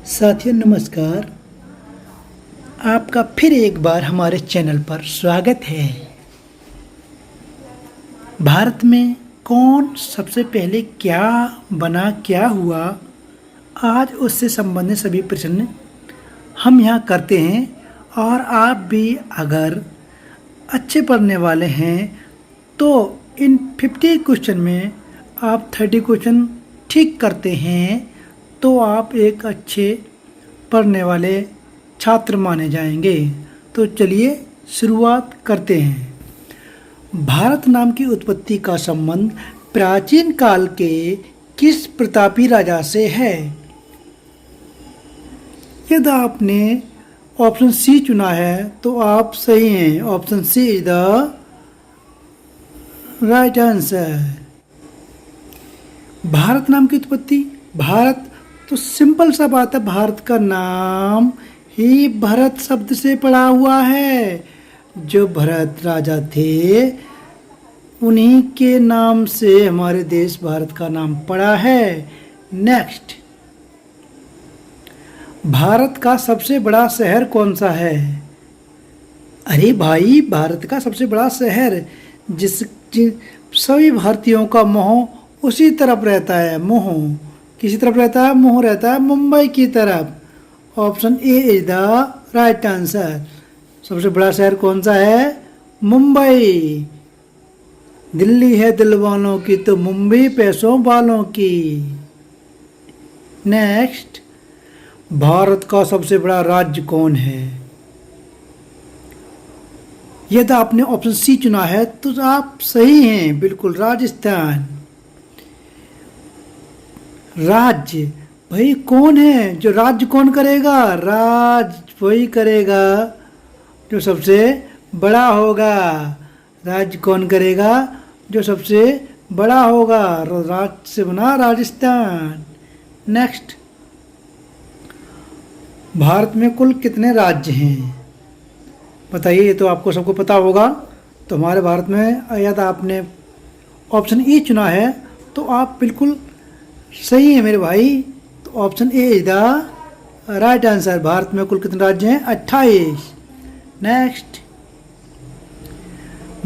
साथियों नमस्कार। आपका फिर एक बार हमारे चैनल पर स्वागत है। भारत में कौन सबसे पहले क्या बना, क्या हुआ, आज उससे संबंधित सभी प्रश्न हम यहाँ करते हैं। और आप भी अगर अच्छे पढ़ने वाले हैं तो इन 50 क्वेश्चन में आप 30 क्वेश्चन ठीक करते हैं तो आप एक अच्छे पढ़ने वाले छात्र माने जाएंगे। तो चलिए शुरुआत करते हैं। भारत नाम की उत्पत्ति का संबंध प्राचीन काल के किस प्रतापी राजा से है? यदि आपने ऑप्शन सी चुना है तो आप सही हैं। Option C is the right answer. Bharat नाम की उत्पत्ति, भारत तो सिंपल सा बात है, भारत का नाम ही भरत शब्द से पड़ा हुआ है। जो भरत राजा थे उन्हीं के नाम से हमारे देश भारत का नाम पड़ा है। नेक्स्ट, भारत का सबसे बड़ा शहर कौन सा है? अरे भाई, भारत का सबसे बड़ा शहर सभी भारतीयों का मोह उसी तरफ रहता है। मोह किसी तरफ रहता है? मोह रहता है मुंबई की तरफ। Option A is the right answer. सबसे बड़ा शहर कौन सा है? मुंबई। दिल्ली है दिल वालों की तो मुंबई पैसों वालों की। नेक्स्ट, भारत का सबसे बड़ा राज्य कौन है? यदि आपने ऑप्शन सी चुना है तो आप सही हैं, बिल्कुल, राजस्थान। राज्य भाई कौन है? जो राज्य कौन करेगा? राज वही करेगा जो सबसे बड़ा होगा। राज्य कौन करेगा? जो सबसे बड़ा होगा। राज्य से बना राजस्थान। नेक्स्ट, भारत में कुल कितने राज्य हैं? बताइए, ये तो आपको सबको पता होगा। तो हमारे भारत में यदि आपने ऑप्शन ई चुना है तो आप बिल्कुल सही है मेरे भाई। तो option A is the right answer. Bharat में कुल कितने राज्य हैं? 28। नेक्स्ट,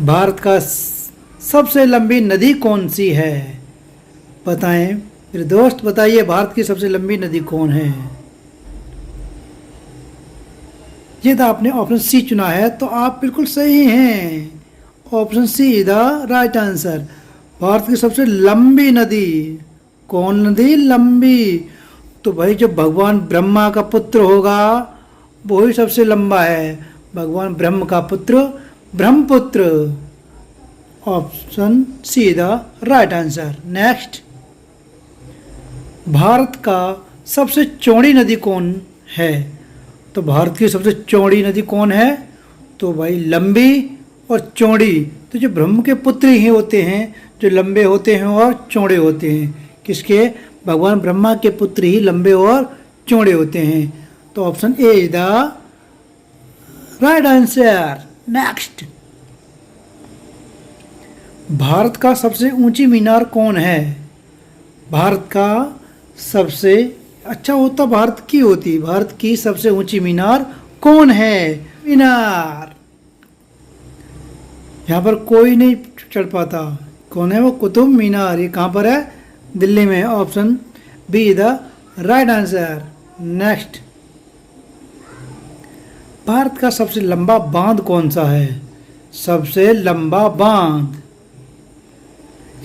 भारत का सबसे लंबी नदी कौन सी है? बताएं मेरे दोस्त, बताइए भारत की सबसे लंबी नदी कौन है? यदि आपने ऑप्शन सी चुना है तो आप बिल्कुल सही हैं। Option C is the right answer. Bharat की सबसे लंबी नदी कौन नदी? लंबी तो भाई जो भगवान ब्रह्मा का पुत्र होगा वही सबसे लंबा है। भगवान ब्रह्म का पुत्र Brahmaputra. Option C the right answer. Next, Bharat का सबसे चौड़ी नदी कौन है? तो भारत की सबसे चौड़ी नदी कौन है? तो भाई लंबी और चौड़ी तो जो ब्रह्म के पुत्र ही होते हैं, जो लंबे होते हैं और चौड़े होते हैं। किसके? भगवान ब्रह्मा के पुत्र ही लंबे और चौड़े होते हैं। तो option A is the right answer. Next, Bharat का सबसे ऊंची मीनार कौन है? भारत का सबसे अच्छा होता भारत की होती। भारत की सबसे ऊंची मीनार कौन है? मीनार यहाँ पर कोई नहीं चढ़ पाता। कौन है वो? कुतुब मीनार। ये कहाँ पर है? दिल्ली में। Option B the right answer. Next, Bharat का सबसे लंबा बांध कौन सा है? सबसे लंबा बांध,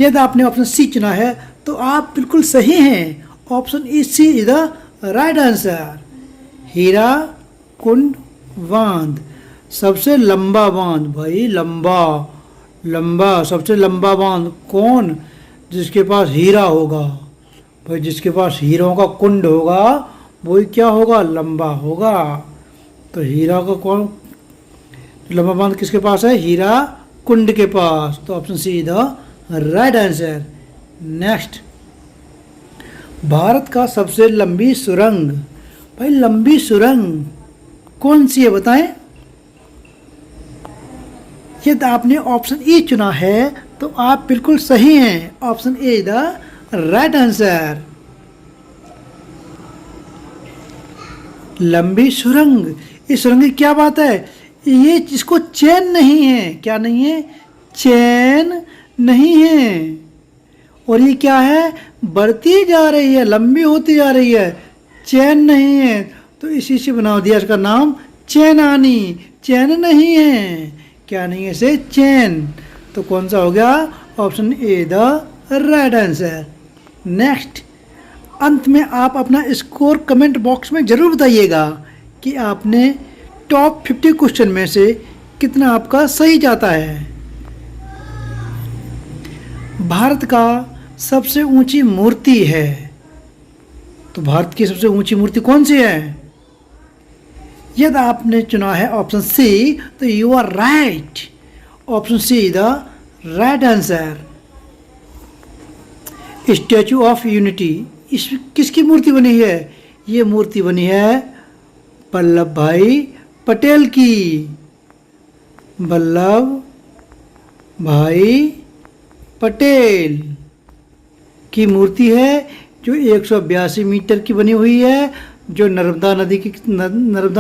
यदि आपने ऑप्शन सी चुना है तो आप बिल्कुल सही हैं। Option E C is the right answer. Hirakud बांध, सबसे लंबा बांध। भाई लंबा लंबा सबसे लंबा बांध कौन? जिसके पास हीरा होगा। भाई जिसके पास हीरों का कुंड होगा वही क्या होगा? लंबा होगा। तो हीरा का कौन लंबा बांध किसके पास है? हीरा कुंड के पास। तो option C the right answer. Next, Bharat का सबसे लंबी सुरंग। भाई लंबी सुरंग कौन सी है? बताएं। यदि आपने ऑप्शन ई चुना है तो आप बिल्कुल सही हैं। Option A the right answer. लंबी सुरंग। इस सुरंग की क्या बात है, ये इसको चैन नहीं है, क्या नहीं है, चैन नहीं है। और ये क्या है, बढ़ती जा रही है, लंबी होती जा रही है, चैन नहीं है। तो इसी से बना दिया इसका नाम चैनानी। चैन नहीं है, क्या नहीं है इसे, चैन। तो कौन सा हो गया, option A the right answer. Next, अंत में आप अपना स्कोर कमेंट बॉक्स में जरूर बताइएगा कि आपने टॉप 50 क्वेश्चन में से कितना आपका सही जाता है। भारत का सबसे ऊंची मूर्ति है, तो भारत की सबसे ऊंची मूर्ति कौन सी है। यदि आपने चुना है ऑप्शन सी, तो you are right. Option C the right answer. Statue of Unity, इस किसकी मूर्ति बनी है, ये मूर्ति बनी है वल्लभ भाई पटेल की। वल्लभ भाई पटेल की मूर्ति है, जो 182 मीटर की बनी हुई है, जो नर्मदा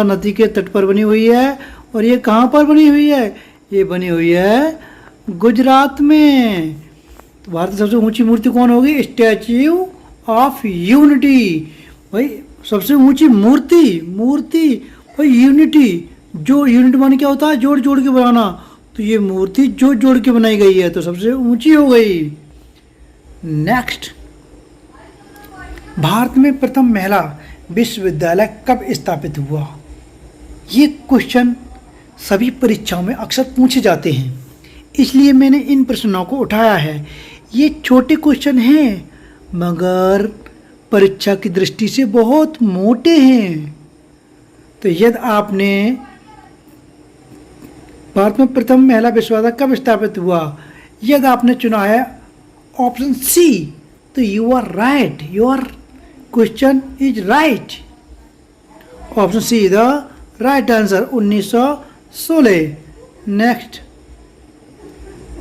नदी के तट पर बनी हुई है। और ये कहाँ पर बनी हुई है, ये बनी हुई है गुजरात में। तो भारत की सबसे ऊंची मूर्ति कौन होगी, स्टैच्यू ऑफ यूनिटी। भाई सबसे ऊंची मूर्ति भाई यूनिटी, जो यूनिट माने क्या होता है, जोड़ जोड़ के बनाना। तो ये मूर्ति जोड़ जोड़ के बनाई गई है, तो सबसे ऊंची हो गई। नेक्स्ट, भारत में प्रथम महिला विश्वविद्यालय कब स्थापित हुआ। ये क्वेश्चन सभी परीक्षाओं में अक्सर पूछे जाते हैं, इसलिए मैंने इन प्रश्नों को उठाया है। ये छोटे क्वेश्चन हैं मगर परीक्षा की दृष्टि से बहुत मोटे हैं। तो यदि आपने भारत में प्रथम महिला विश्वविद्यालय कब स्थापित हुआ, यदि आपने चुना है ऑप्शन सी, तो you are right, your question is right. Option C the right answer, 1916। Next,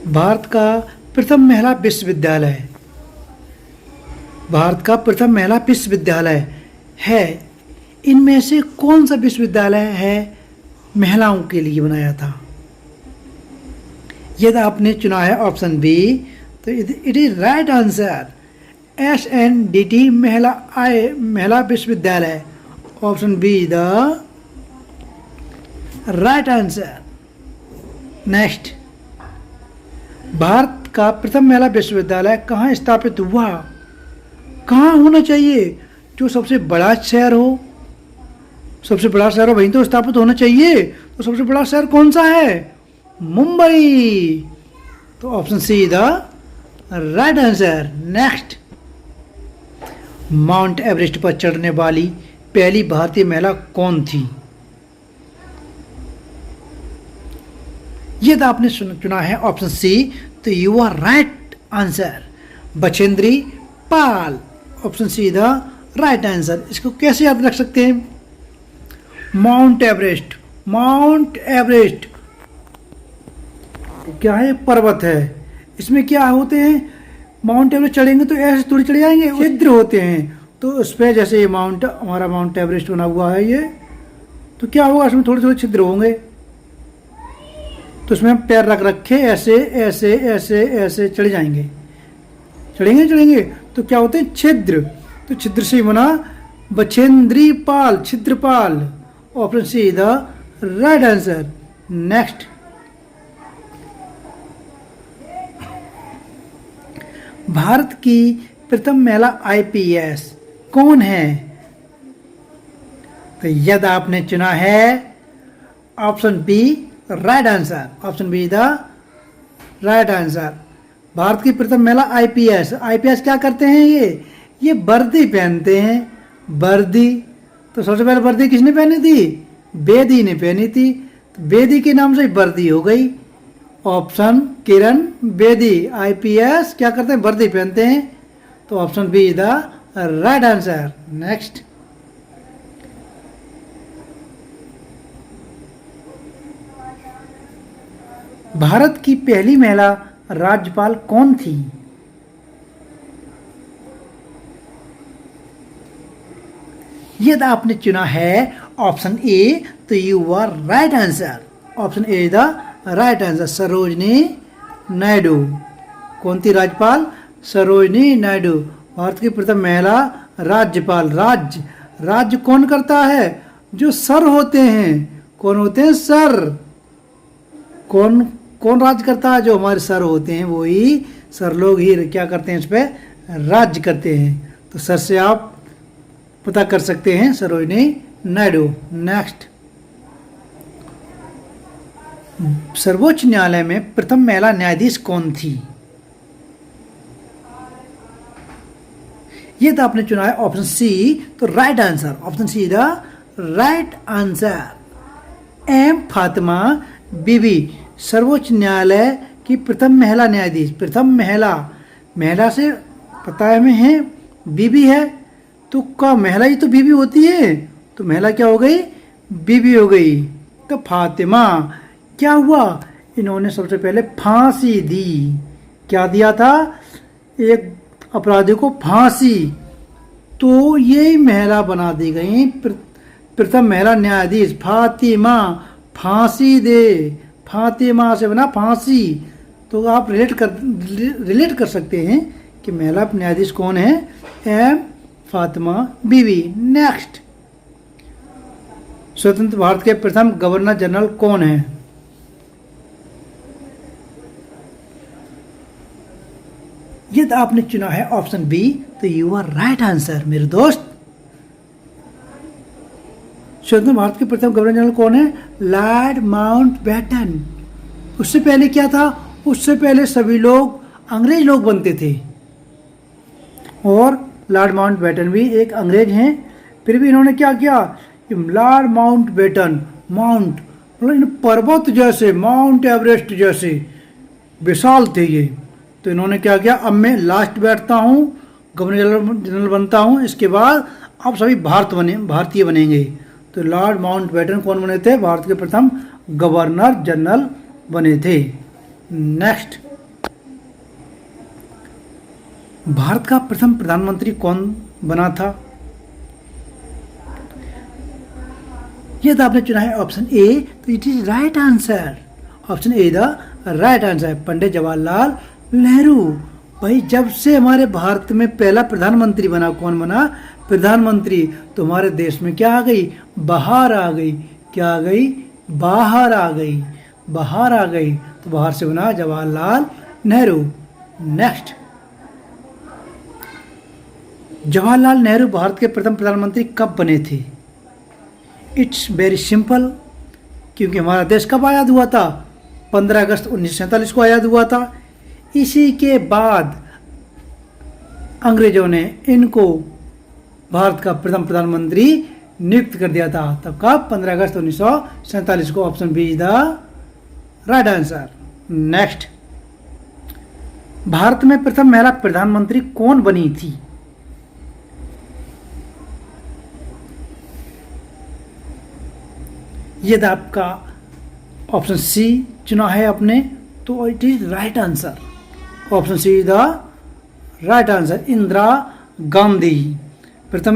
Bharat का प्रथम महिला विश्वविद्यालय, भारत का प्रथम महिला विश्वविद्यालय है, इनमें से कौन सा विश्वविद्यालय है महिलाओं के लिए बनाया था। यदि आपने चुना है ऑप्शन बी, तो it is right answer, SNDT महिला विश्वविद्यालय। Option B the right answer. Next, Bharat का प्रथम महिला विश्वविद्यालय कहाँ स्थापित हुआ, कहाँ होना चाहिए, जो सबसे बड़ा शहर हो, सबसे बड़ा शहर हो वहीं तो स्थापित होना चाहिए। तो सबसे बड़ा शहर कौन सा है, मुंबई। तो option C the right answer. Next, mount Everest पर चढ़ने वाली पहली भारतीय महिला कौन थी। यदि आपने चुना है ऑप्शन सी, तो you are right answer, Bachendri Pal. Option C the right answer. इसको कैसे याद रख सकते हैं, माउंट एवरेस्ट, माउंट एवरेस्ट क्या है, पर्वत है। इसमें क्या होते हैं, माउंट एवरेस्ट चढ़ेंगे तो ऐसे थोड़ी चढ़े जाएंगे, छिद्र होते हैं। तो उस पर जैसे ये हमारा माउंट एवरेस्ट बना हुआ है ये, तो क्या होगा, इसमें थोड़े थोड़े छिद्र होंगे। तो उसमें हम पैर रख रखे ऐसे ऐसे ऐसे ऐसे चढ़े जाएंगे, चढ़ेंगे तो क्या होते हैं, छिद्र। तो छिद्र से बना बछेंद्री पाल, छिद्रपाल। Option C the right answer. Next, Bharat की प्रथम महिला IPS कौन है। तो यदि आपने चुना है option B, right answer. Option B the right answer. Bharat की प्रथम महिला IPS क्या करते हैं, ये वर्दी पहनते हैं, वर्दी। तो सबसे पहले वर्दी किसने पहनी थी, बेदी ने पहनी थी। तो बेदी के नाम से वर्दी हो गई। ऑप्शन किरण बेदी, IPS क्या करते हैं, वर्दी पहनते हैं। तो option B the right answer. Next, Bharat की पहली महिला राज्यपाल कौन थी। यदि आपने चुना है ऑप्शन ए, तो you are right answer. Option A is the right answer. Sarojini Naidu. कौन थी राज्यपाल? सरोजनी नायडू, भारत की प्रथम महिला राज्यपाल। राज्य कौन करता है? जो सर होते हैं। कौन होते हैं? सर। कौन राज्य करता है? जो हमारे सर होते हैं, वो ही सर लोग ही क्या करते हैं? इस पे राज्य करते हैं। तो सर से आप पता कर सकते हैं, सरोजनी नायडू। नेक्स्ट, सर्वोच्च न्यायालय में प्रथम महिला न्यायाधीश कौन थी? ये तो आपने चुना है ऑप्शन सी, तो right answer. Option C the right answer. M Fatima Beevi सर्वोच्च न्यायालय की प्रथम महिला न्यायाधीश। प्रथम महिला से पता है हमें है, बीबी है, तो का महिला ही तो बीबी होती है, तो महिला क्या हो गई? बीबी हो गई। तो फातिमा क्या हुआ? इन्होंने सबसे पहले फांसी दी। क्या दिया था? एक अपराधी को फांसी। तो ये महिला बना दी गई प्रथम महिला न्यायाधीश। फातिमा, फांसी दे, फातिमा से बना फांसी। तो आप रिलेट कर सकते हैं कि महिला न्यायाधीश कौन है? एम फातिमा बीवी। नेक्स्ट, स्वतंत्र भारत के प्रथम गवर्नर जनरल कौन है? ये तो आपने चुना है ऑप्शन बी, तो यू आर राइट आंसर मेरे दोस्त। स्वतंत्र भारत के प्रथम गवर्नर जनरल कौन है? Lord Mountbatten. उससे पहले क्या था? उससे पहले सभी लोग अंग्रेज लोग बनते थे, और लॉर्ड माउंटबेटन भी एक अंग्रेज हैं। फिर भी इन्होंने क्या किया? लॉर्ड माउंटबेटन, माउंट मतलब पर्वत जैसे, माउंट एवरेस्ट जैसे विशाल थे ये। तो इन्होंने क्या किया? अब मैं लास्ट बैठता हूँ, गवर्नर जनरल बनता हूँ, इसके बाद आप सभी भारतीय बनेंगे। तो लॉर्ड माउंटबेटन कौन बने थे? भारत के प्रथम गवर्नर जनरल बने थे। नेक्स्ट, भारत का प्रथम प्रधानमंत्री कौन बना था? यह तो आपने चुना है ऑप्शन ए, तो it is right answer. Option A the right answer. Pandit Jawaharlal Nehru. भाई, जब से हमारे भारत में पहला प्रधानमंत्री बना, कौन बना? प्रधानमंत्री, तो हमारे देश में क्या आ गई? बाहर आ गई। क्या आ गई? बाहर आ गई। बाहर आ गई, तो बाहर से बना जवाहरलाल नेहरू। नेक्स्ट, जवाहरलाल नेहरू भारत के प्रथम प्रधानमंत्री कब बने थे? इट्स वेरी सिंपल, क्योंकि हमारा देश कब आज़ाद हुआ था? 15 अगस्त 1947 को आज़ाद हुआ था। इसी के बाद अंग्रेजों ने इनको भारत का प्रथम प्रधानमंत्री नियुक्त कर दिया था। तब कब? 15 अगस्त 1947 को। Option B is the right answer. Next, Bharat में प्रथम महिला प्रधानमंत्री कौन बनी थी? यदि आपका ऑप्शन सी चुना है आपने, तो it is right answer. Option C the right answer. Indira Gandhi. प्रथम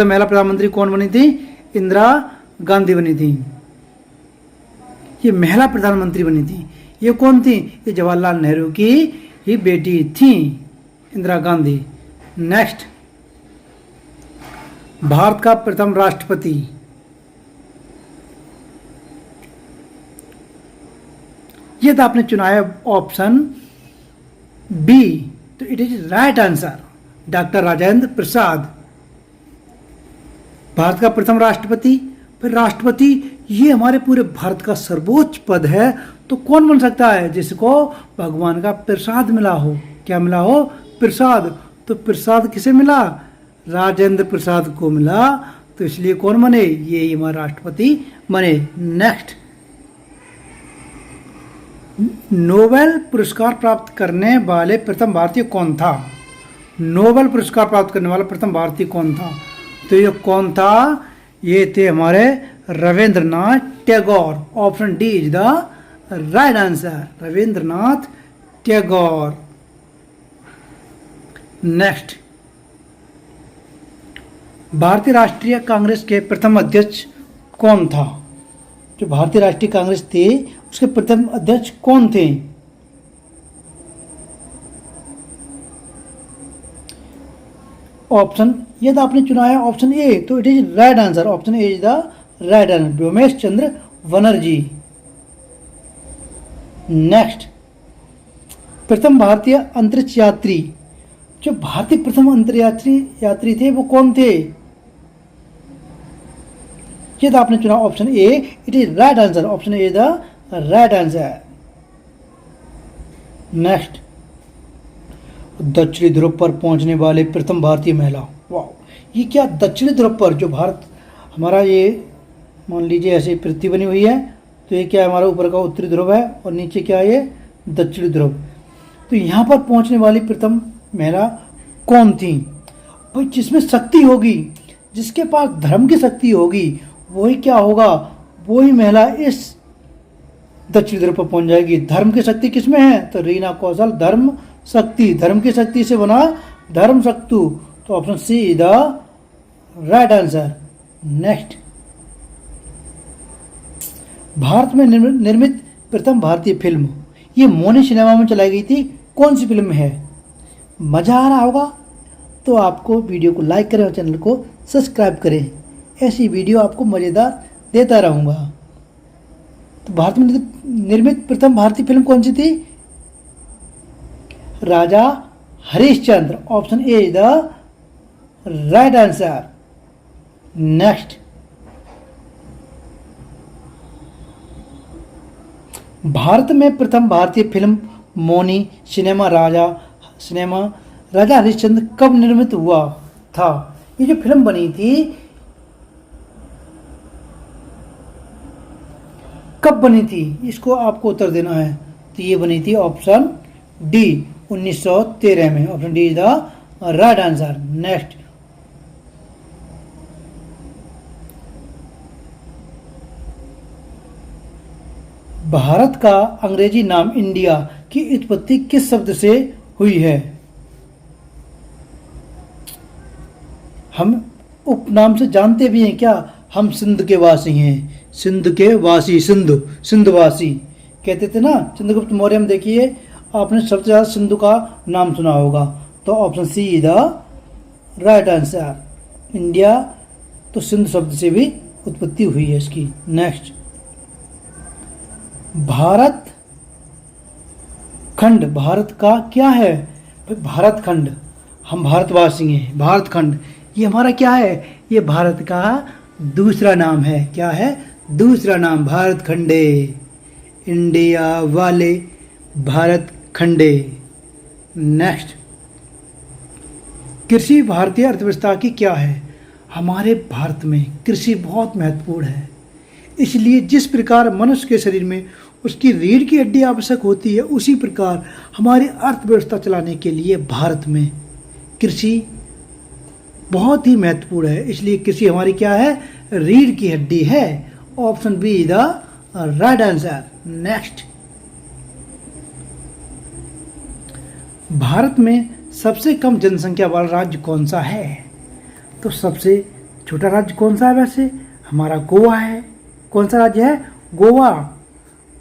महिला प्रधानमंत्री कौन बनी थी? इंदिरा गांधी बनी थी। ये महिला प्रधानमंत्री बनी थी। ये कौन थी? ये जवाहरलाल नेहरू की ही बेटी थी, इंदिरा गांधी। नेक्स्ट, भारत का प्रथम राष्ट्रपति। ये तो आपने चुना है ऑप्शन बी, तो it is right answer. Doctor Rajendra Prasad. Bharat का प्रथम राष्ट्रपति। फिर राष्ट्रपति, ये हमारे पूरे भारत का सर्वोच्च पद है, तो कौन बन सकता है? जिसको भगवान का प्रसाद मिला हो। क्या मिला हो? प्रसाद। तो प्रसाद किसे मिला? राजेंद्र प्रसाद को मिला, तो इसलिए कौन बने? ये हमारे राष्ट्रपति बने। नेक्स्ट, नोबेल पुरस्कार प्राप्त करने वाले प्रथम भारतीय कौन था? नोबेल पुरस्कार प्राप्त करने वाला प्रथम भारतीय कौन था? तो ये कौन था? ये थे हमारे Rabindranath Tagore. Option D is the right answer. Rabindranath Tagore. Next, भारतीय राष्ट्रीय कांग्रेस के प्रथम अध्यक्ष कौन था? जो भारतीय राष्ट्रीय कांग्रेस थे उसके प्रथम अध्यक्ष कौन थे? ऑप्शन यदि आपने चुना है ऑप्शन ए तो it is right answer. Option A is the right answer, Vyomesh Chandra Banerjee. Next, प्रथम भारतीय अंतरिक्ष यात्री, जो भारतीय प्रथम अंतरिक्ष यात्री थे वो कौन थे? यदि आपने चुना option A it is right answer. Option A is the right answer. Next, दक्षिणी ध्रुव पर पहुंचने वाले प्रथम भारतीय महिला। वाह, ये क्या दक्षिणी ध्रुव पर, जो भारत हमारा ये मान लीजिए ऐसे पृथ्वी बनी हुई है, तो ये क्या है, हमारा ऊपर का उत्तरी ध्रुव है और नीचे क्या है, ये दक्षिणी ध्रुव। तो यहाँ पर पहुंचने वाली प्रथम महिला कौन थी? भाई जिसमें शक्ति होगी, जिसके पास धर्म की शक्ति होगी, वही क्या होगा, वही महिला इस दक्षिणी ध्रुव पर पहुंच जाएगी। धर्म की शक्ति किसमें है? तो रीना कौशल धर्म शक्ति, धर्म की शक्ति से बना धर्म शक्तु। तो option C is the right answer. Next, Bharat में निर्मित प्रथम भारतीय फिल्म, ये मोनी सिनेमा में चलाई गई थी, कौन सी फिल्म है? मजा आ रहा होगा तो आपको वीडियो को लाइक करें और चैनल को सब्सक्राइब करें। ऐसी वीडियो आपको मजेदार देता रहूंगा। तो भारत में निर्मित प्रथम भारतीय फिल्म कौन सी थी? Raja Harishchandra. Option A is the right answer. Next, Bharat में प्रथम भारतीय फिल्म मोनी सिनेमा राजा हरिश्चंद्र कब निर्मित हुआ था? ये जो फिल्म बनी थी कब बनी थी, इसको आपको उत्तर देना है। तो ये बनी थी ऑप्शन डी 1913 में। Option D is the right answer. Next, Bharat का अंग्रेजी नाम इंडिया की उत्पत्ति किस शब्द से हुई है? हम उपनाम से जानते भी हैं क्या? हम सिंध के वासी हैं, सिंध के वासी, सिंधवासी कहते थे ना। चंद्रगुप्त मौर्य में देखिए आपने सबसे ज़्यादा सिंधु का नाम सुना होगा। तो option C is the right answer. India तो सिंध शब्द से भी उत्पत्ति हुई है इसकी। नेक्स्ट, भारत खंड भारत का क्या है? भारत खंड, हम भारतवासी हैं। भारत खंड ये हमारा क्या है? ये भारत का दूसरा नाम है। क्या है? दूसरा नाम, भारत खंडे। इंडिया वाले भारत खंडे। नेक्स्ट, कृषि भारतीय अर्थव्यवस्था की क्या है? हमारे भारत में कृषि बहुत महत्वपूर्ण है। इसलिए जिस प्रकार मनुष्य के शरीर में उसकी रीढ़ की हड्डी आवश्यक होती है, उसी प्रकार हमारी अर्थव्यवस्था चलाने के लिए भारत में कृषि बहुत ही महत्वपूर्ण है। इसलिए कृषि हमारी क्या है? रीढ़ की हड्डी है। Option B is the right answer. Next, Bharat में सबसे कम जनसंख्या वाला राज्य कौन सा है? तो सबसे छोटा राज्य कौन सा है? वैसे हमारा गोवा है। कौन सा राज्य है? गोवा।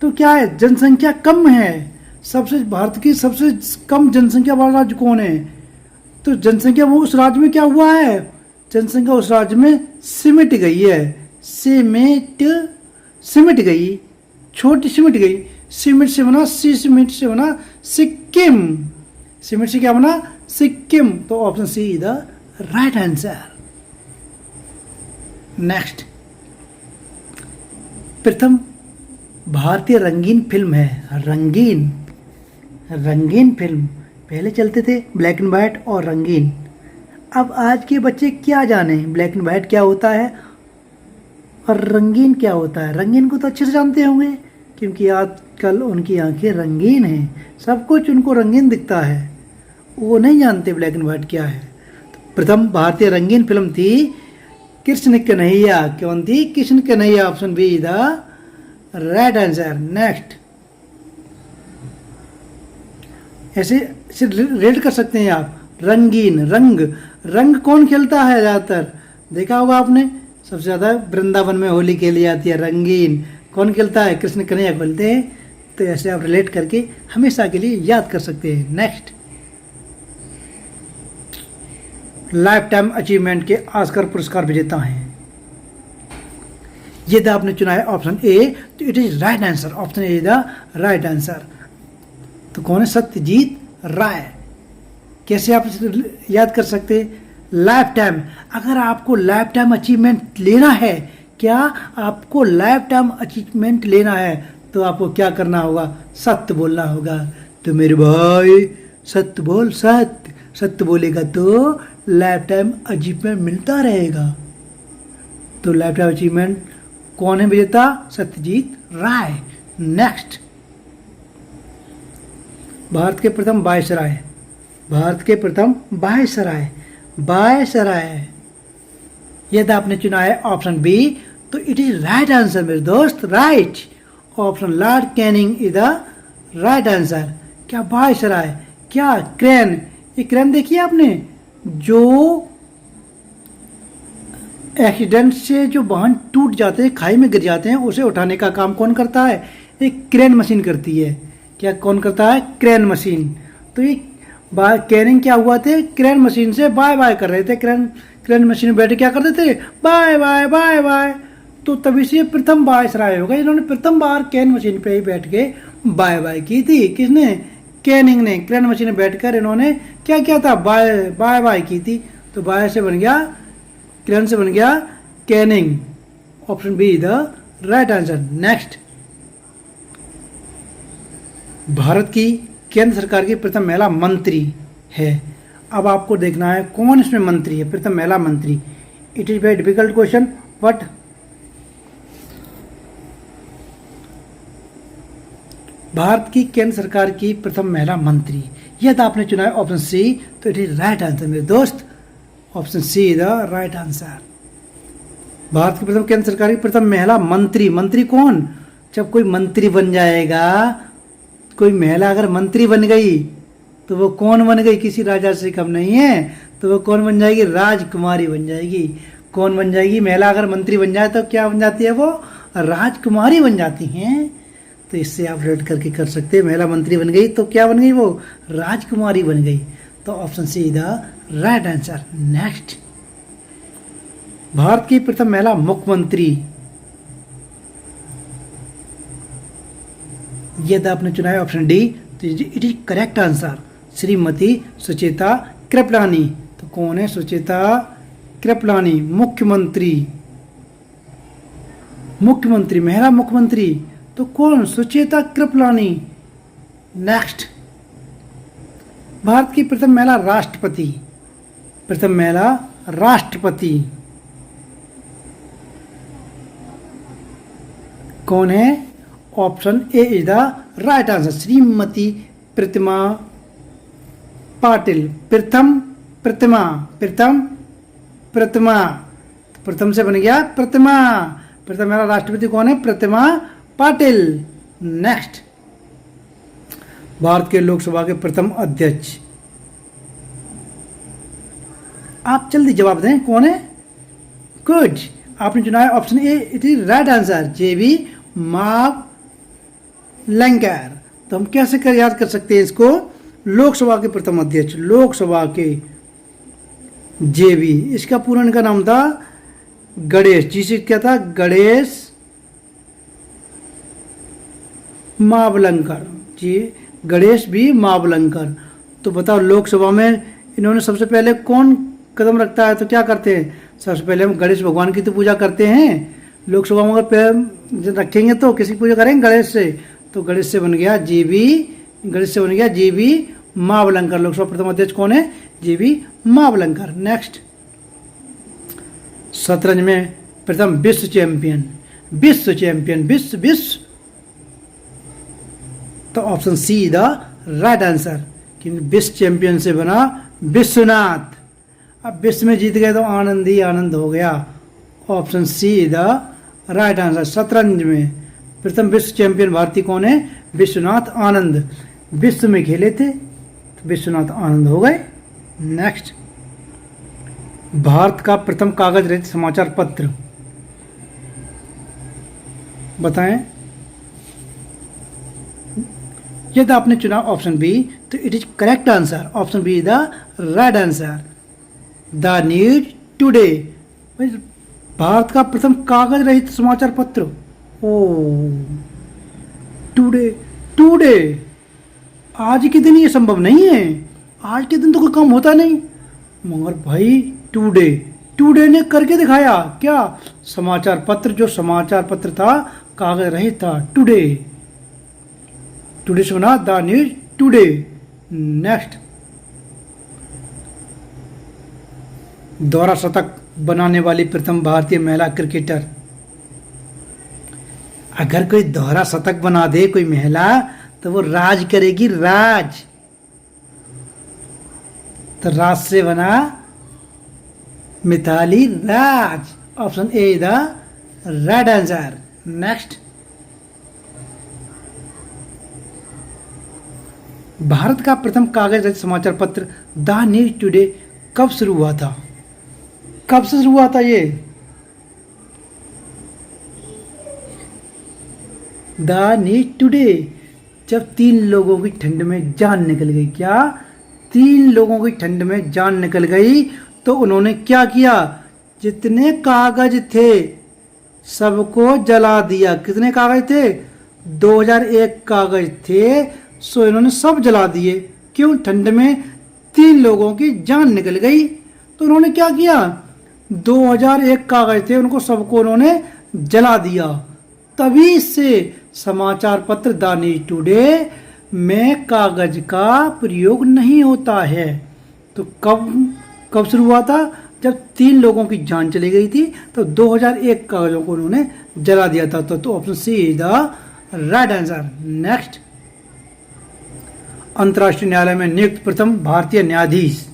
तो क्या है? जनसंख्या कम है। सबसे भारत की सबसे कम जनसंख्या वाला राज्य कौन है? तो जनसंख्या वो उस राज्य में क्या हुआ है? जनसंख्या उस राज्य में सिमट गई है। सिमट गई, छोटी सिमट गई। सिमट से बना सिमट से बना सिक्किम। सिमट से क्या बना? सिक्किम। तो option C is the right answer. Next, प्रथम भारतीय रंगीन फिल्म है। रंगीन फिल्म पहले चलते थे ब्लैक एंड वाइट और रंगीन। अब आज के बच्चे क्या जाने ब्लैक एंड वाइट क्या होता है और रंगीन क्या होता है। रंगीन को तो अच्छे से जानते होंगे क्योंकि आजकल उनकी आंखें रंगीन हैं, सब कुछ उनको रंगीन दिखता है। वो नहीं जानते ब्लैक एंड वाइट क्या है। तो प्रथम भारतीय रंगीन फिल्म थी कृष्ण कन्हैया। कौन थी? Krishna Kanhaiya. Option B the right answer. Next, ऐसे रेड कर सकते हैं आप। रंगीन, रंग कौन खेलता है ज़्यादातर? देखा होगा आपने, सबसे ज़्यादा वृंदावन में होली खेली जाती है, रंगीन। कौन खेलता है? कृष्ण कन्हैया खेलते हैं। तो ऐसे आप रिलेट करके हमेशा के लिए याद कर सकते हैं। नेक्स्ट, लाइफ टाइम अचीवमेंट के ऑस्कर पुरस्कार विजेता हैं। यदि आपने चुना है ऑप्शन ए तो it is right answer. Option A is the right answer. तो कौन है? सत्यजीत राय। कैसे आप याद कर सकते हैं? लाइफ टाइम, अगर आपको लाइफ टाइम अचीवमेंट लेना है, क्या आपको लाइफ टाइम अचीवमेंट लेना है तो आपको क्या करना होगा? सत्य बोलना होगा। तो मेरे भाई सत्य बोल, सत्य सत्य बोलेगा तो लाइफ टाइम अचीवमेंट मिलता रहेगा। तो लाइफ टाइम अचीवमेंट कौन है विजेता? सत्यजीत राय। नेक्स्ट, भारत के प्रथम वायसराय। भारत के प्रथम वायसराय, वायसराय। यदि आपने चुना है ऑप्शन बी तो इट इज राइट आंसर मेरे दोस्त, right. Option Lord Canning is the right answer. क्या वायसराय? क्या क्रेन? ये क्रेन देखिए आपने, जो एक्सीडेंट से जो वाहन टूट जाते हैं, खाई में गिर जाते हैं, उसे उठाने का काम कौन करता है? एक क्रेन मशीन करती है। क्या कौन करता है? Crane machine. तो ये कैनिंग क्या हुआ थे? क्रेन मशीन से बाय बाय कर रहे थे। क्रेन मशीन में बैठे क्या करते थे? Bye bye bye bye. तो तभी से प्रथम वायसराय होगा। इन्होंने प्रथम बार कैन मशीन पे ही बैठ के बाय बाय की थी। किसने? कैनिंग ने। क्रेन मशीन में बैठकर इन्होंने क्या किया था? बाय बाय बाय की थी। तो बाय से बन गया, क्रेन से बन गया Canning. Option B the right answer. Next, Bharat की केंद्र सरकार की प्रथम महिला मंत्री है। अब आपको देखना है कौन इसमें मंत्री है, प्रथम महिला मंत्री। It is very difficult question, but Bharat की केंद्र सरकार की प्रथम महिला मंत्री, यदि आपने चुना है ऑप्शन सी तो इट इज राइट आंसर मेरे दोस्त। Option C the right answer. Bharat की प्रथम केंद्र सरकार की प्रथम महिला मंत्री। मंत्री कौन? जब कोई मंत्री बन जाएगा, कोई महिला अगर मंत्री बन गई तो वो कौन बन गई? किसी राजा से कम नहीं है। तो वो कौन बन जाएगी? राजकुमारी बन जाएगी। कौन बन जाएगी? महिला अगर मंत्री बन जाए तो क्या बन जाती है? वो राजकुमारी बन जाती हैं। तो इससे आप रेड करके कर सकते हैं। महिला मंत्री बन गई तो क्या बन गई? वो राजकुमारी बन गई। तो option C the right answer. Next, Bharat की प्रथम महिला मुख्यमंत्री। यदि आपने चुना है ऑप्शन डी तो it is correct answer, Shrimati Sucheta Kripalani. तो कौन है? सुचेता कृपलानी। मुख्यमंत्री, मुख्यमंत्री, महिला मुख्यमंत्री तो कौन? सुचेता कृपलानी। नेक्स्ट, भारत की प्रथम महिला राष्ट्रपति। प्रथम महिला राष्ट्रपति कौन है? Option A is the right answer, Shrimati Pratima Patil. प्रथम प्रतिमा, प्रथम प्रतिमा, प्रथम से बन गया प्रतिमा। प्रथम महिला राष्ट्रपति कौन है? प्रतिमा पाटिल। नेक्स्ट, भारत के लोकसभा के प्रथम अध्यक्ष। आप जल्दी जवाब दें, कौन है? गुड, आपने चुना है option A, it is right answer, JB Mavalankar. तो हम कैसे कर याद कर सकते हैं इसको? लोकसभा के प्रथम अध्यक्ष, लोकसभा के जेबी, इसका पूरा इनका नाम था गणेश जी से, क्या था? गणेश मावलंकर जी, गणेश भी मावलंकर। तो बताओ लोकसभा में इन्होंने सबसे पहले कौन कदम रखता है तो क्या करते हैं? सबसे पहले हम गणेश भगवान की तो पूजा करते हैं। लोकसभा में अगर पैर रखेंगे तो किसी की पूजा करेंगे? गणेश से। तो गणेश से बन गया जीबी, गणेश से बन गया जीबी मावलंकर। लोकसभा प्रथम अध्यक्ष कौन है? जीबी मावलंकर। नेक्स्ट, शतरंज में प्रथम विश्व चैंपियन, विश्व चैंपियन, विश्व विश्व। तो option C the right answer, क्योंकि विश्व चैंपियन से बना विश्वनाथ। अब विश्व में जीत गए तो आनंद ही आनंद हो गया। Option C the right answer. शतरंज में प्रथम विश्व चैंपियन भारतीय कौन है? विश्वनाथ आनंद। विश्व में खेले थे तो विश्वनाथ आनंद हो गए। नेक्स्ट, भारत का प्रथम कागज रहित समाचार पत्र। बताएं। यदि आपने चुना ऑप्शन बी तो it is correct answer. Option B is the right answer. The news today Bharat का प्रथम कागज रहित समाचार पत्र। ओ टुडे, टुडे आज के दिन ये संभव नहीं है। आज के दिन तो कोई काम होता नहीं, मगर भाई टुडे, टुडे ने करके दिखाया। क्या? समाचार पत्र, जो समाचार पत्र था कागज रहित था। टुडे, टुडे से बना द न्यूज टुडे। नेक्स्ट, दोहरा शतक बनाने वाली प्रथम भारतीय महिला क्रिकेटर। अगर कोई दोहरा शतक बना दे कोई महिला तो वो राज करेगी, राज। तो राज से बना Mithali Raj. Option A the right answer. Next, Bharat का प्रथम कागज रहित समाचार पत्र द न्यूज टुडे कब शुरू हुआ था? कब से शुरू हुआ था ये? द न्यूज टुडे जब 3 लोगों की ठंड में जान निकल गई। क्या? 3 लोगों की ठंड में जान निकल गई तो उन्होंने क्या किया? जितने कागज थे सबको जला दिया। कितने कागज थे? 2001 कागज थे, सो इन्होंने सब जला दिए। क्यों? ठंड में 3 लोगों की जान निकल गई तो उन्होंने क्या किया? 2001 कागज थे, उनको सबको उन्होंने जला दिया। तभी से समाचार पत्र द न्यूज टुडे में कागज का प्रयोग नहीं होता है। तो कब शुरू हुआ था? जब 3 लोगों की जान चली गई थी तो 2001 कागजों को उन्होंने जला दिया था। तो option C is the right answer. Next, अंतर्राष्ट्रीय न्यायालय में नियुक्त प्रथम भारतीय न्यायाधीश।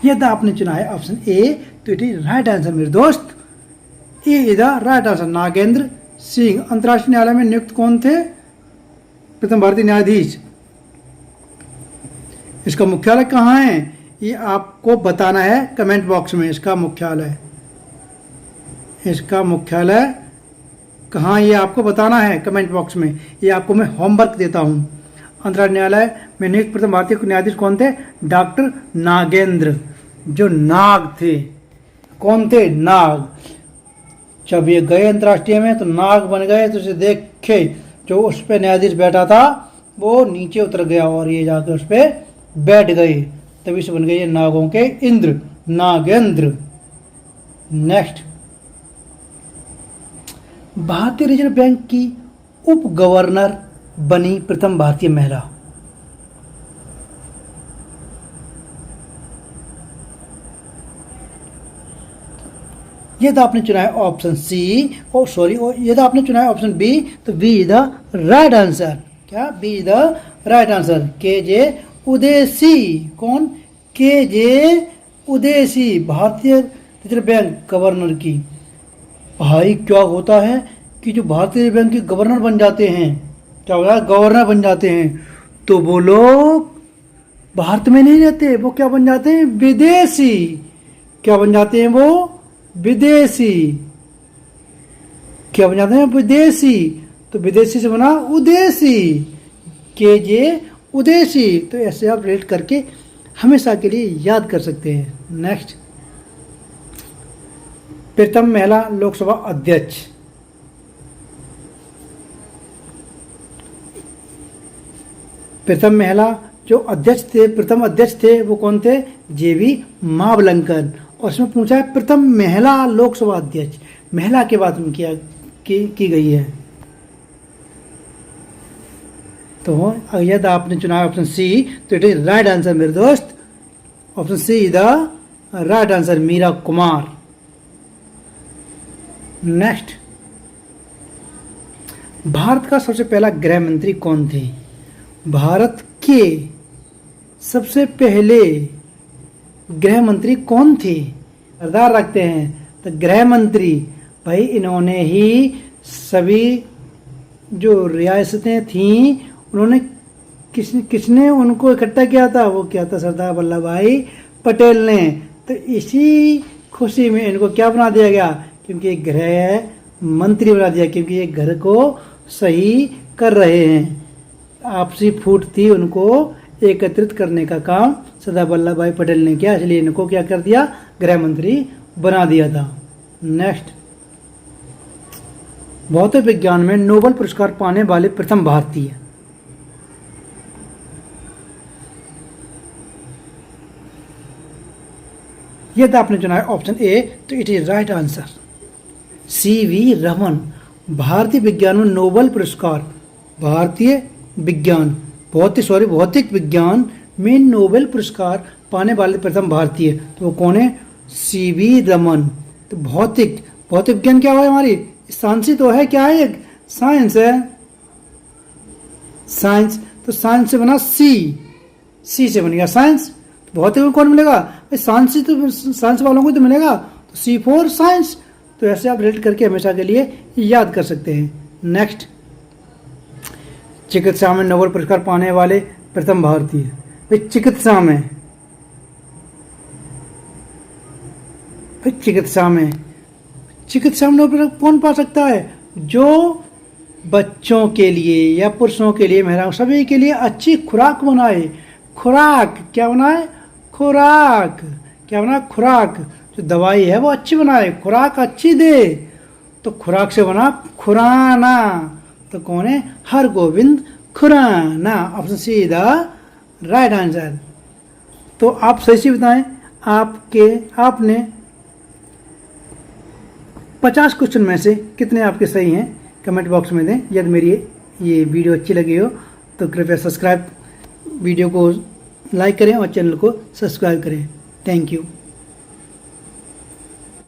यदि आपने चुना है ऑप्शन ए तो इट इज राइट आंसर मेरे दोस्त। A is the right answer. Nagendra Singh अंतर्राष्ट्रीय न्यायालय में नियुक्त कौन थे? प्रथम भारतीय न्यायाधीश। इसका मुख्यालय कहाँ है ये आपको बताना है कमेंट बॉक्स में। इसका मुख्यालय कहाँ ये आपको बताना है कमेंट बॉक्स में। ये आपको मैं होमवर्क देता हूँ। अंतर्राष्ट्रीय न्यायालय में नियुक्त प्रथम भारतीय न्यायाधीश कौन थे? डॉक्टर नागेंद्र, जो नाग थे। कौन थे? नाग। जब ये गए अंतर्राष्ट्रीय में तो नाग बन गए, तो उसे देखे जो उस पर न्यायाधीश बैठा था वो नीचे उतर गया और ये जाकर उस पर बैठ गए, तभी से बन गए ये नागों के इंद्र, नागेंद्र। नेक्स्ट, भारतीय रिजर्व बैंक की उप गवर्नर बनी प्रथम भारतीय महिला। यदि आपने चुना है ऑप्शन सी, यदि आपने चुना है ऑप्शन बी तो B is the right answer. क्या? B is the right answer. KJ. Udeshi. कौन? के.जे. उदेसी, भारतीय रिजर्व बैंक गवर्नर की। भाई क्या होता है कि जो भारतीय रिजर्व बैंक के गवर्नर बन जाते हैं, क्या होता है? गवर्नर बन जाते हैं तो वो लोग भारत में नहीं रहते, वो क्या बन जाते हैं? विदेशी। क्या बन जाते हैं वो? विदेशी। क्या बन जाते हैं? विदेशी। तो विदेशी से बना उदेशी, के.जे. उदेशी। तो ऐसे आप रेट करके हमेशा के लिए याद कर सकते हैं। नेक्स्ट, प्रथम महिला लोकसभा अध्यक्ष। प्रथम महिला जो अध्यक्ष थे, प्रथम अध्यक्ष थे वो कौन थे? जे.बी. मावलंकर। और इसमें पूछा है प्रथम महिला लोकसभा अध्यक्ष, महिला के बात में की गई है। तो यदि आपने चुना है ऑप्शन सी तो इट इज राइट आंसर मेरे दोस्त। Option C is the right answer, Meira Kumar. Next, Bharat का सबसे पहला गृह मंत्री कौन थे? भारत के सबसे पहले गृह मंत्री कौन थे? सरदार रखते हैं तो गृह मंत्री, भाई इन्होंने ही सभी जो रियासतें थीं उन्होंने किसने उनको इकट्ठा किया था? वो किया था सरदार वल्लभ भाई पटेल ने। तो इसी खुशी में इनको क्या बना दिया गया क्योंकि एक गृह मंत्री बना दिया, क्योंककि ये घर को सही कर रहे हैं। आपसी फूट थी, उनको एकत्रित करने का काम सरदार वल्लभ भाई पटेल ने किया, इसलिए इनको क्या कर दिया, गृह मंत्री बना दिया था। नेक्स्ट, भौतिक विज्ञान में नोबेल पुरस्कार पाने वाले प्रथम भारतीय। यदि आपने चुना है ऑप्शन ए तो it is right answer. CV Raman, भारतीय विज्ञान में नोबेल पुरस्कार, भौतिक विज्ञान में नोबेल पुरस्कार पाने वाले प्रथम भारतीय, तो वो कौन है, सीवी रमन। तो भौतिक विज्ञान क्या हुआ हमारी, साइंस तो है, क्या है, साइंस है, साइंस, तो साइंस से बना सी से बन गया साइंस। भौतिक में कौन मिलेगा, साइंस, तो साइंस वालों को तो मिलेगा, तो सी फॉर साइंस। तो ऐसे आप रिलेट करके हमेशा के लिए याद कर सकते हैं। नेक्स्ट, चिकित्सा में नोबेल पुरस्कार पाने वाले प्रथम भारतीय। चिकित्सा में नोबेल कौन पा सकता है, जो बच्चों के लिए या पुरुषों के लिए, महिलाओं, सभी के लिए अच्छी खुराक बनाए। खुराक क्या बनाए, खुराक जो दवाई है वो अच्छी बनाए, खुराक अच्छी दे, तो खुराक से बना खुराना, तो कौन है, Hargobind Khorana. Option C the right answer. तो आप सही से बताएं, आपने 50 क्वेश्चन में से कितने आपके सही हैं, कमेंट बॉक्स में दें। यदि मेरी ये वीडियो अच्छी लगी हो तो कृपया वीडियो को लाइक करें और चैनल को सब्सक्राइब करें। Thank you.